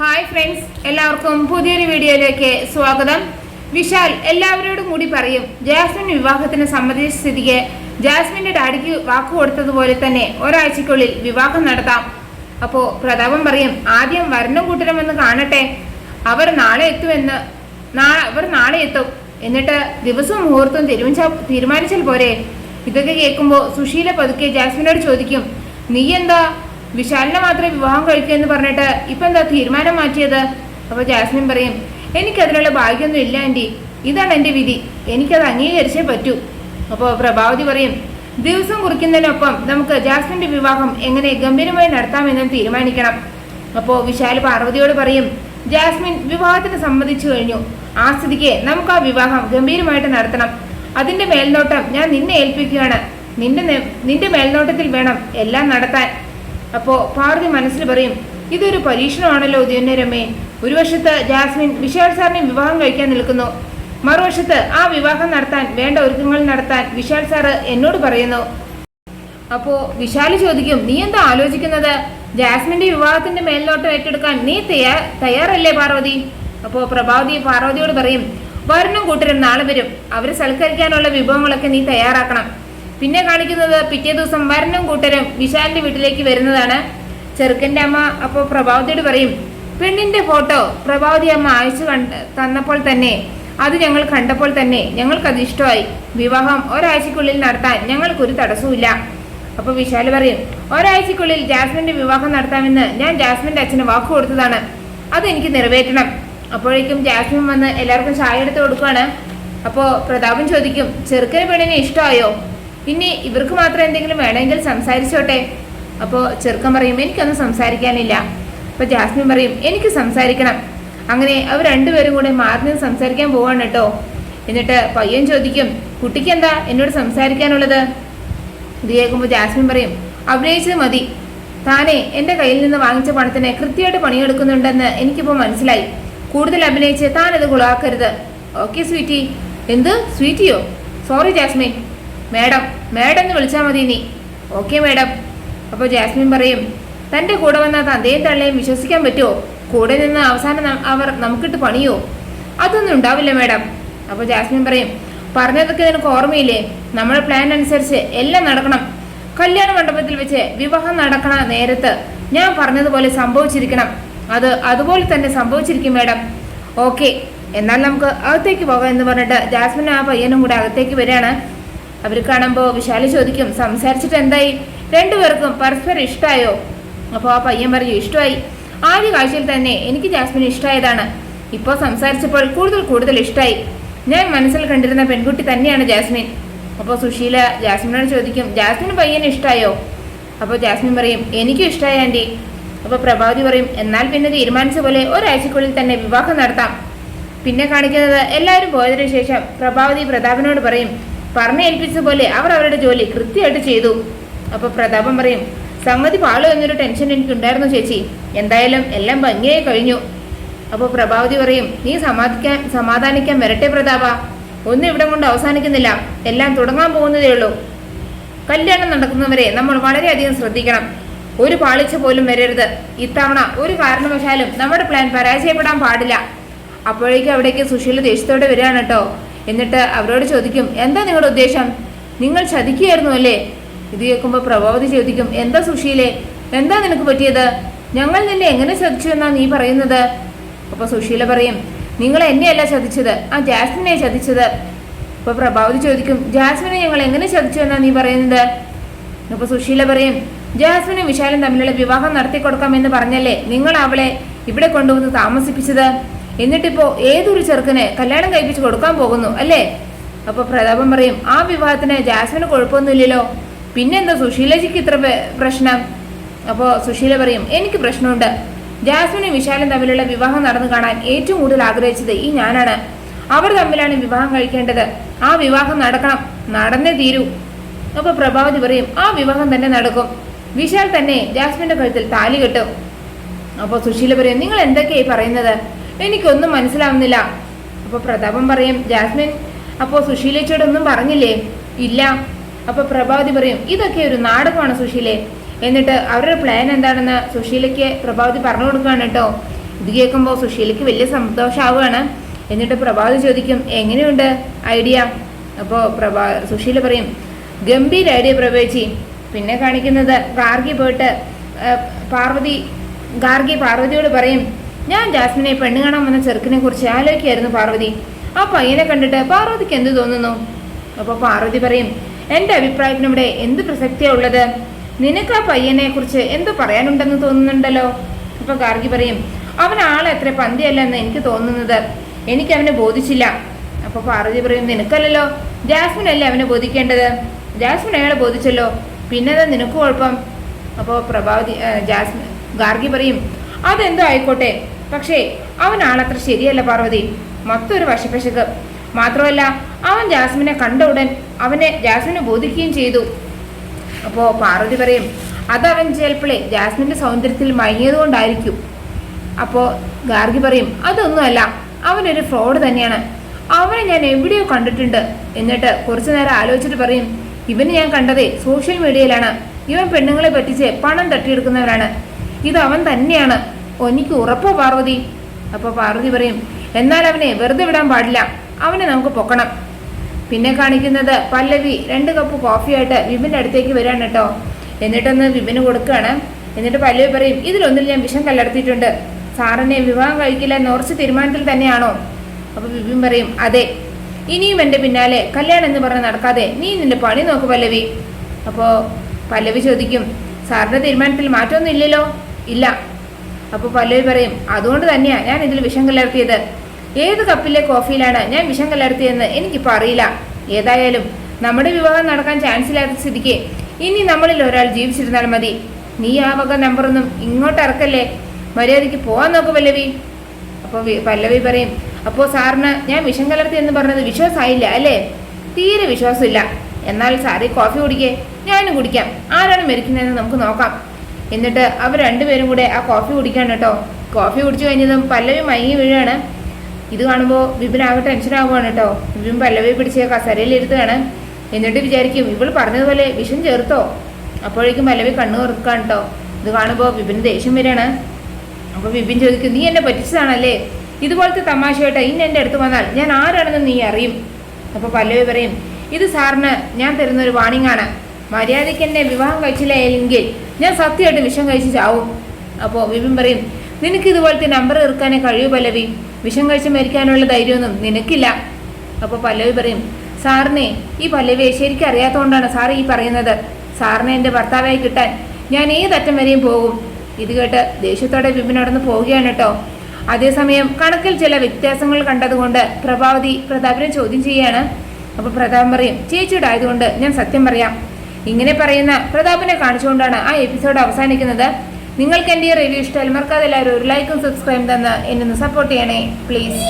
Hi friends, എല്ലാവർക്കും പുതിയൊരു വീഡിയോയിലേക്ക് സ്വാഗതം. വിശാൽ എല്ലാവരോടും കൂടി പറയും ജാസ്മിൻ വിവാഹത്തിന് സമ്മതിച്ച സ്ഥിതിക്ക് ജാസ്മിന്റെ ഡാഡിക്ക് വാക്ക് കൊടുത്തതുപോലെ തന്നെ ഒരാഴ്ചക്കുള്ളിൽ വിവാഹം നടത്താം. അപ്പോൾ പ്രതാപൻ പറയും ആദ്യം വരനും കൂട്ടരുമെന്ന് കാണട്ടെ, അവർ നാളെ എത്തും, എന്നിട്ട് ദിവസവും മുഹൂർത്തവും തീരുമാനിച്ചാൽ പോരെ. ഇതൊക്കെ കേൾക്കുമ്പോൾ സുശീല പതുക്കെ ജാസ്മിനോട് ചോദിക്കും, നീ എന്താ വിശാലിനെ മാത്രമേ വിവാഹം കഴിക്കൂ എന്ന് പറഞ്ഞിട്ട് ഇപ്പം എന്താ തീരുമാനം മാറ്റിയത്? അപ്പോൾ ജാസ്മിൻ പറയും, എനിക്കതിനുള്ള ഭാഗ്യമൊന്നും ഇല്ല ആൻറ്റി, ഇതാണ് എൻ്റെ വിധി, എനിക്കത് അംഗീകരിച്ചേ പറ്റൂ. അപ്പോൾ പ്രഭാവതി പറയും, ദിവസം കുറിക്കുന്നതിനൊപ്പം നമുക്ക് ജാസ്മിൻ്റെ വിവാഹം എങ്ങനെ ഗംഭീരമായി നടത്താമെന്ന് തീരുമാനിക്കണം. അപ്പോൾ വിശാൽ പാർവതിയോട് പറയും, ജാസ്മിൻ വിവാഹത്തിന് സമ്മതിച്ചു കഴിഞ്ഞു, ആ സ്ഥിതിക്ക് നമുക്ക് ആ വിവാഹം ഗംഭീരമായിട്ട് നടത്തണം. അതിൻ്റെ മേൽനോട്ടം ഞാൻ നിന്നെ ഏൽപ്പിക്കുകയാണ്, നിന്റെ മേൽനോട്ടത്തിൽ വേണം എല്ലാം നടത്താൻ. അപ്പോൾ പാർവതി മനസ്സിൽ പറയും, ഇതൊരു പരീക്ഷണമാണല്ലോ ഉദയനരമേ. ഒരു വശത്ത് ജാസ്മിൻ വിശാൽ സാറിനെ വിവാഹം കഴിക്കാൻ നിൽക്കുന്നു, മറുവശത്ത് ആ വിവാഹം നടത്താൻ വേണ്ട ഒരുക്കങ്ങൾ നടത്താൻ വിശാൽ സാറ് എന്നോട് പറയുന്നു. അപ്പോൾ വിശാൽ ചോദിക്കും, നീ എന്താ ആലോചിക്കുന്നത്? ജാസ്മിന്റെ വിവാഹത്തിന്റെ മേൽനോട്ടം ഏറ്റെടുക്കാൻ നീ തയ്യാറല്ലേ പാർവതി? അപ്പോൾ പ്രഭാവതി പാർവതിയോട് പറയും, വരനും കൂട്ടരും നാളെ വരും, അവരെ സൽക്കരിക്കാനുള്ള വിഭവങ്ങളൊക്കെ നീ തയ്യാറാക്കണം. പിന്നെ കാണിക്കുന്നത് പിറ്റേ ദിവസം വരനും കൂട്ടരും വിശാലിന്റെ വീട്ടിലേക്ക് വരുന്നതാണ്. ചെറുക്കൻ്റെ അമ്മ അപ്പോൾ പ്രഭാവതിയോട് പറയും, പെണ്ണിന്റെ ഫോട്ടോ പ്രഭാവതി അമ്മ അയച്ചു തന്നപ്പോൾ തന്നെ അത് ഞങ്ങൾ കണ്ടപ്പോൾ തന്നെ ഞങ്ങൾക്കത് ഇഷ്ടമായി. വിവാഹം ഒരാഴ്ചക്കുള്ളിൽ നടത്താൻ ഞങ്ങൾക്കൊരു തടസ്സവുമില്ല. അപ്പോൾ വിശാൽ പറയും, ഒരാഴ്ചക്കുള്ളിൽ ജാസ്മിന്റെ വിവാഹം നടത്താമെന്ന് ഞാൻ ജാസ്മിന്റെ അച്ഛന് വാക്ക് കൊടുത്തതാണ്, അതെനിക്ക് നിറവേറ്റണം. അപ്പോഴേക്കും ജാസ്മിൻ വന്ന് എല്ലാവർക്കും ചായ എടുത്ത് കൊടുക്കുകയാണ്. അപ്പോൾ പ്രതാപൻ ചോദിക്കും, ചെറുക്കന് പെണ്ണിനെ ഇഷ്ടമായോ? ഇനി ഇവർക്ക് മാത്രം എന്തെങ്കിലും വേണമെങ്കിൽ സംസാരിച്ചോട്ടെ. അപ്പോൾ ചെറുക്കൻ പറയും, എനിക്കൊന്നും സംസാരിക്കാനില്ല. അപ്പോൾ ജാസ്മിൻ പറയും, എനിക്ക് സംസാരിക്കണം. അങ്ങനെ അവർ രണ്ടുപേരും കൂടെ മാറി നിന്ന് സംസാരിക്കാൻ പോവാണ് കേട്ടോ. എന്നിട്ട് പയ്യൻ ചോദിക്കും, കുട്ടിക്ക് എന്താ എന്നോട് സംസാരിക്കാനുള്ളത്? ഇത് കേൾക്കുമ്പോൾ ജാസ്മിൻ പറയും, അഭിനയിച്ചത് മതി, താനേ എൻ്റെ കയ്യിൽ നിന്ന് വാങ്ങിച്ച പണത്തിന് കൃത്യമായിട്ട് പണിയെടുക്കുന്നുണ്ടെന്ന് എനിക്കിപ്പോൾ മനസ്സിലായി. കൂടുതൽ അഭിനയിച്ച് താനത് കുളാക്കരുത്. Okay sweety. എന്ത് സ്വീറ്റിയോ? സോറി ജാസ്മിൻ, മേഡം എന്ന് വിളിച്ചാൽ മതി നീ. Okay madam. അപ്പോൾ ജാസ്മിൻ പറയും, തൻ്റെ കൂടെ വന്ന തന്തയും തള്ളയും വിശ്വസിക്കാൻ പറ്റുമോ? കൂടെ നിന്ന് അവസാനം അവർ നമുക്കിട്ട് പണിയോ? അതൊന്നും ഉണ്ടാവില്ല മേഡം. അപ്പോൾ ജാസ്മിൻ പറയും, പറഞ്ഞതൊക്കെ നിനക്ക് ഓർമ്മയില്ലേ? നമ്മുടെ പ്ലാൻ അനുസരിച്ച് എല്ലാം നടക്കണം. കല്യാണ മണ്ഡപത്തിൽ വെച്ച് വിവാഹം നടക്കണ നേരത്ത് ഞാൻ പറഞ്ഞതുപോലെ സംഭവിച്ചിരിക്കണം. അത് അതുപോലെ തന്നെ സംഭവിച്ചിരിക്കും മേഡം. ഓക്കെ, എന്നാൽ നമുക്ക് അകത്തേക്ക് പോകാം എന്ന് പറഞ്ഞിട്ട് ജാസ്മിനും ആ പയ്യനും കൂടെ അകത്തേക്ക് വരികയാണ്. അവർ കാണുമ്പോൾ വിശാൽ ചോദിക്കും, സംസാരിച്ചിട്ട് എന്തായി? രണ്ടുപേർക്കും പരസ്പരം ഇഷ്ടമായോ? അപ്പോൾ ആ പയ്യൻ പറയും, ഇഷ്ടമായി. ആദ്യ കാഴ്ചയിൽ തന്നെ എനിക്ക് ജാസ്മിനെ ഇഷ്ടമായതാണ്. ഇപ്പോൾ സംസാരിച്ചപ്പോൾ കൂടുതൽ ഇഷ്ടമായി. ഞാൻ മനസ്സിൽ കണ്ടിരുന്ന പെൺകുട്ടി തന്നെയാണ് ജാസ്മിൻ. അപ്പോൾ സുശീല ജാസ്മിനോട് ചോദിക്കും, ജാസ്മിന് പയ്യനെ ഇഷ്ടമായോ? അപ്പോൾ ജാസ്മിൻ പറയും, എനിക്കും ഇഷ്ടമായി ആൻറ്റി. അപ്പോൾ പ്രഭാവതി പറയും, എന്നാൽ പിന്നെ തീരുമാനിച്ച പോലെ ഒരാഴ്ചക്കുള്ളിൽ തന്നെ വിവാഹം നടത്താം. പിന്നെ കാണിക്കുന്നത് എല്ലാവരും പോയതിനു ശേഷം പ്രഭാവതി പ്രതാപനോട് പറയും, പറഞ്ഞേൽപ്പിച്ച പോലെ അവർ അവരുടെ ജോലി കൃത്യമായിട്ട് ചെയ്തു. അപ്പോൾ പ്രതാപൻ പറയും, സംഗതി പാളോ എന്നൊരു ടെൻഷൻ എനിക്കുണ്ടായിരുന്നു ചേച്ചി, എന്തായാലും എല്ലാം ഭംഗിയായി കഴിഞ്ഞു. അപ്പോൾ പ്രഭാവതി പറയും, നീ സമാധാനിക്കാൻ വരട്ടെ പ്രതാപ, ഒന്നും ഇവിടെ കൊണ്ട് അവസാനിക്കുന്നില്ല, എല്ലാം തുടങ്ങാൻ പോകുന്നതേ ഉള്ളൂ. കല്യാണം നടക്കുന്നവരെ നമ്മൾ വളരെയധികം ശ്രദ്ധിക്കണം, ഒരു പാളിച്ച പോലും വരരുത്. ഇത്തവണ ഒരു കാരണവശാലും നമ്മുടെ പ്ലാൻ പരാജയപ്പെടാൻ പാടില്ല. അപ്പോഴേക്കും അവിടേക്ക് സുശീല ദേഷ്യത്തോടെ വരികയാണ് കേട്ടോ. എന്നിട്ട് അവരോട് ചോദിക്കും, എന്താ നിങ്ങളുടെ ഉദ്ദേശം? നിങ്ങൾ ചതിക്കുകയായിരുന്നു അല്ലേ? ഇത് കേൾക്കുമ്പോൾ പ്രഭാവതി ചോദിക്കും, എന്താ സുശീലേ, എന്താ നിനക്ക് പറ്റിയത്? ഞങ്ങൾ നിന്നെ എങ്ങനെ ചതിച്ചു എന്നാ നീ പറയുന്നത്? അപ്പോൾ സുശീല പറയും, നിങ്ങൾ എന്നെയല്ല ചതിച്ചത്, ആ ജാസ്മിനെ ചതിച്ചത്. അപ്പോൾ പ്രഭാവതി ചോദിക്കും, ജാസ്മിനെ ഞങ്ങൾ എങ്ങനെ ചതിച്ചു എന്നാ നീ പറയുന്നത്? അപ്പോൾ സുശീല പറയും, ജാസ്മിനും വിശാലും തമ്മിലുള്ള വിവാഹം നടത്തി കൊടുക്കാമെന്ന് പറഞ്ഞല്ലേ നിങ്ങൾ അവളെ ഇവിടെ കൊണ്ടുവന്ന് താമസിപ്പിച്ചത്? എന്നിട്ടിപ്പോൾ ഏതൊരു ചെറുക്കന് കല്യാണം കഴിപ്പിച്ച് കൊടുക്കാൻ പോകുന്നു അല്ലേ? അപ്പോൾ പ്രതാപൻ പറയും, ആ വിവാഹത്തിന് ജാസ്മിന് കുഴപ്പമൊന്നുമില്ലല്ലോ, പിന്നെന്താ സുശീലജിക്ക് ഇത്ര പ്രശ്നം? അപ്പോൾ സുശീല പറയും, എനിക്ക് പ്രശ്നമുണ്ട്. ജാസ്മിനും വിശാലും തമ്മിലുള്ള വിവാഹം നടന്നു കാണാൻ ഏറ്റവും കൂടുതൽ ആഗ്രഹിച്ചത് ഈ ഞാനാണ്. അവർ തമ്മിലാണ് വിവാഹം കഴിക്കേണ്ടത്. ആ വിവാഹം നടക്കണം, നടന്നേ തീരൂ. അപ്പോൾ പ്രഭാവതി പറയും, ആ വിവാഹം തന്നെ നടക്കും. വിശാൽ തന്നെ ജാസ്മിന്റെ കഴുത്തിൽ താലി കെട്ടും. അപ്പോൾ സുശീല പറയും, നിങ്ങൾ എന്തൊക്കെയായി പറയുന്നത്? എനിക്കൊന്നും മനസ്സിലാവുന്നില്ല. അപ്പോൾ പ്രതാപൻ പറയും, ജാസ്മിൻ അപ്പോൾ സുശീലച്ചോടൊന്നും പറഞ്ഞില്ലേ? ഇല്ല. അപ്പോൾ പ്രഭാവതി പറയും, ഇതൊക്കെ ഒരു നാടകമാണ് സുശീലേ. എന്നിട്ട് അവരുടെ പ്ലാൻ എന്താണെന്ന് സുശീലയ്ക്ക് പ്രഭാവതി പറഞ്ഞു കൊടുക്കുകയാണ് കേട്ടോ. ഇത് കേൾക്കുമ്പോൾ സുശീലയ്ക്ക് വലിയ സന്തോഷമാവുകയാണ്. എന്നിട്ട് പ്രഭാവതി ചോദിക്കും, എങ്ങനെയുണ്ട് ഐഡിയ? അപ്പോൾ സുശീല പറയും, ഗംഭീര ഐഡിയ പ്രവേശി. പിന്നെ കാണിക്കുന്നത് ഗാർഗി പോയിട്ട് പാർവതിയോട് പറയും, ഞാൻ ജാസ്മിനെ പെണ്ണ് കാണാൻ വന്ന ചെറുക്കിനെ കുറിച്ച് ആലോചിക്കായിരുന്നു പാർവതി. ആ പയ്യനെ കണ്ടിട്ട് പാർവതിക്ക് എന്ത് തോന്നുന്നു? അപ്പോൾ പാർവതി പറയും, എൻ്റെ അഭിപ്രായത്തിന് ഇവിടെ എന്ത് പ്രസക്തിയാണ് ഉള്ളത്? നിനക്ക് ആ പയ്യനെ കുറിച്ച് എന്തോ പറയാനുണ്ടെന്ന് തോന്നുന്നുണ്ടല്ലോ. അപ്പോൾ ഗാർഗി പറയും, അവൻ ആളെ അത്ര പന്തിയല്ലെന്ന് എനിക്ക് തോന്നുന്നത്, എനിക്ക് അവനെ ബോധിച്ചില്ല. അപ്പോൾ പാർവതി പറയും, നിനക്കല്ലല്ലോ, ജാസ്മിൻ അല്ലേ അവനെ ബോധിക്കേണ്ടത്. ജാസ്മിൻ അയാളെ ബോധിച്ചല്ലോ, പിന്നെ നിനക്ക് കുഴപ്പം? അപ്പോൾ ഗാർഗി പറയും, അതെന്തോ ആയിക്കോട്ടെ, പക്ഷേ അവൻ ആളത്ര ശരിയല്ല പാർവതി, മൊത്തം ഒരു വശപ്പശക്ക്. മാത്രമല്ല അവൻ ജാസ്മിനെ കണ്ട ഉടൻ ജാസ്മിനെ ബോധിക്കുകയും ചെയ്തു. അപ്പോൾ പാർവതി പറയും, അതവൻ ചിലപ്പോഴേ ജാസ്മിൻ്റെ സൗന്ദര്യത്തിൽ മയങ്ങിയത് കൊണ്ടായിരിക്കും. അപ്പോൾ ഗാർഗി പറയും, അതൊന്നുമല്ല, അവനൊരു ഫ്രോഡ് തന്നെയാണ്, അവനെ ഞാൻ എവിടെയോ കണ്ടിട്ടുണ്ട്. എന്നിട്ട് കുറച്ചു നേരം ആലോചിച്ചിട്ട് പറയും, ഇവന് ഞാൻ കണ്ടതേ സോഷ്യൽ മീഡിയയിലാണ്, ഇവൻ പെണ്ണുങ്ങളെ പറ്റിച്ച് പണം തട്ടിയെടുക്കുന്നവരാണ്, ഇത് അവൻ തന്നെയാണ്, എനിക്ക് ഉറപ്പോ പാർവതി? അപ്പോൾ പാർവതി പറയും, എന്നാൽ അവനെ വെറുതെ വിടാൻ പാടില്ല, അവനെ നമുക്ക് പൊക്കണം. പിന്നെ കാണിക്കുന്നത് പല്ലവി 2 കപ്പ് കോഫിയായിട്ട് വിപിൻ്റെ അടുത്തേക്ക് വരികയാണ് കേട്ടോ. എന്നിട്ടൊന്ന് വിപിന് കൊടുക്കുകയാണ്. എന്നിട്ട് പല്ലവി പറയും, ഇതിലൊന്നിൽ ഞാൻ വിഷം കലർത്തിയിട്ടുണ്ട്, സാറിനെ വിവാഹം കഴിക്കില്ല എന്ന് ഉറച്ച തീരുമാനത്തിൽ തന്നെയാണോ? അപ്പോൾ വിപിൻ പറയും, അതെ, ഇനിയും എൻ്റെ പിന്നാലെ കല്യാണം എന്ന് പറഞ്ഞ് നടക്കാതെ നീ നിന്റെ പണി നോക്ക് പല്ലവി. അപ്പോൾ പല്ലവി ചോദിക്കും, സാറിൻ്റെ തീരുമാനത്തിൽ മാറ്റമൊന്നും ഇല്ലല്ലോ? ഇല്ല. അപ്പോൾ പല്ലവി പറയും, അതുകൊണ്ട് തന്നെയാണ് ഞാൻ ഇതിൽ വിഷം കലർത്തിയത്. ഏത് കപ്പിലെ കോഫിയിലാണ് ഞാൻ വിഷം കലർത്തിയതെന്ന് എനിക്കിപ്പോൾ അറിയില്ല. ഏതായാലും നമ്മുടെ വിവാഹം നടക്കാൻ ചാൻസ് ഇല്ലാത്ത സ്ഥിതിക്ക് ഇനി നമ്മളിൽ ഒരാൾ ജീവിച്ചിരുന്നാൽ മതി. നീ ആ വക നമ്പറൊന്നും ഇങ്ങോട്ട് ഇറക്കല്ലേ, മര്യാദയ്ക്ക് പോകാൻ നോക്ക് പല്ലവി. അപ്പോൾ പല്ലവി പറയും, അപ്പോൾ സാറിന് ഞാൻ വിഷം കലർത്തി എന്ന് പറഞ്ഞത് വിശ്വാസമായില്ല അല്ലേ? തീരെ വിശ്വാസമില്ല. എന്നാൽ സാറി കോഫി കുടിക്കേ, ഞാനും കുടിക്കാം, ആരാണ് മരിക്കുന്നതെന്ന് നമുക്ക് നോക്കാം. എന്നിട്ട് അവർ രണ്ടുപേരും കൂടെ ആ കോഫി കുടിക്കാണ് കേട്ടോ. കോഫി കുടിച്ചു കഴിഞ്ഞതും പല്ലവി മയങ്ങി വീഴാണ്. ഇത് കാണുമ്പോൾ വിപിനാകെ ടെൻഷനാവുകയാണ് കേട്ടോ. വിപിൻ പല്ലവി പിടിച്ച് കസരയിൽ ഇരുത്തുകയാണ്. എന്നിട്ട് വിചാരിക്കും, ഇവൾ പറഞ്ഞതുപോലെ വിഷം ചേർത്തോ? അപ്പോഴേക്കും പല്ലവി കണ്ണു തുറക്കുകയാണ് കേട്ടോ. ഇത് കാണുമ്പോൾ വിപിന് ദേഷ്യം വരികയാണ്. അപ്പോൾ വിപിൻ ചോദിക്കും, നീ എന്നെ പറ്റിച്ചതാണല്ലേ? ഇതുപോലത്തെ തമാശയായിട്ട് ഇന്ന് എൻ്റെ അടുത്ത് വന്നാൽ ഞാൻ ആരാണെന്ന് നീ അറിയും. അപ്പോൾ പല്ലവി പറയും, ഇത് സാറിന് ഞാൻ തരുന്നൊരു വാണിംഗ് ആണ്. മര്യാദയ്ക്ക് എന്നെ വിവാഹം കഴിച്ചില്ലെങ്കിൽ ഞാൻ സത്യമായിട്ട് വിഷം കഴിച്ച് ചാവും. അപ്പോൾ വിപിൻ പറയും, നിനക്ക് ഇതുപോലത്തെ നമ്പർ ഇറക്കാനേ കഴിയൂ പല്ലവി, വിഷം കഴിച്ച് മരിക്കാനുള്ള ധൈര്യമൊന്നും നിനക്കില്ല. അപ്പോൾ പല്ലവി പറയും, സാറിനെ ഈ പല്ലവിയെ ശരിക്കും അറിയാത്തതുകൊണ്ടാണ് സാർ ഈ പറയുന്നത്. സാറിനെ എൻ്റെ ഭർത്താവായി കിട്ടാൻ ഞാൻ ഏതറ്റം വരെയും പോകും. ഇത് കേട്ട് ദേഷ്യത്തോടെ വിപിൻ നടന്ന് പോവുകയാണ് കേട്ടോ. അതേസമയം കണക്കിൽ ചില വ്യത്യാസങ്ങൾ കണ്ടതുകൊണ്ട് പ്രതാപിനെ ചോദ്യം ചെയ്യുകയാണ്. അപ്പോൾ പ്രതാപൻ പറയും, ചേച്ചിയുടെ ആയതുകൊണ്ട് ഞാൻ സത്യം പറയാം. ഇങ്ങനെ പറയുന്ന പ്രതാപിനെ കാണിച്ചുകൊണ്ടാണ് ആ എപ്പിസോഡ് അവസാനിക്കുന്നത്. നിങ്ങൾക്ക് എൻ്റെ ഈ റിവ്യൂ ഇഷ്ടമായി മറക്കാതെ എല്ലാവരും ഒരു ലൈക്കും സബ്സ്ക്രൈബും തന്ന് എന്നെ ഒന്ന് സപ്പോർട്ട് ചെയ്യണേ പ്ലീസ്.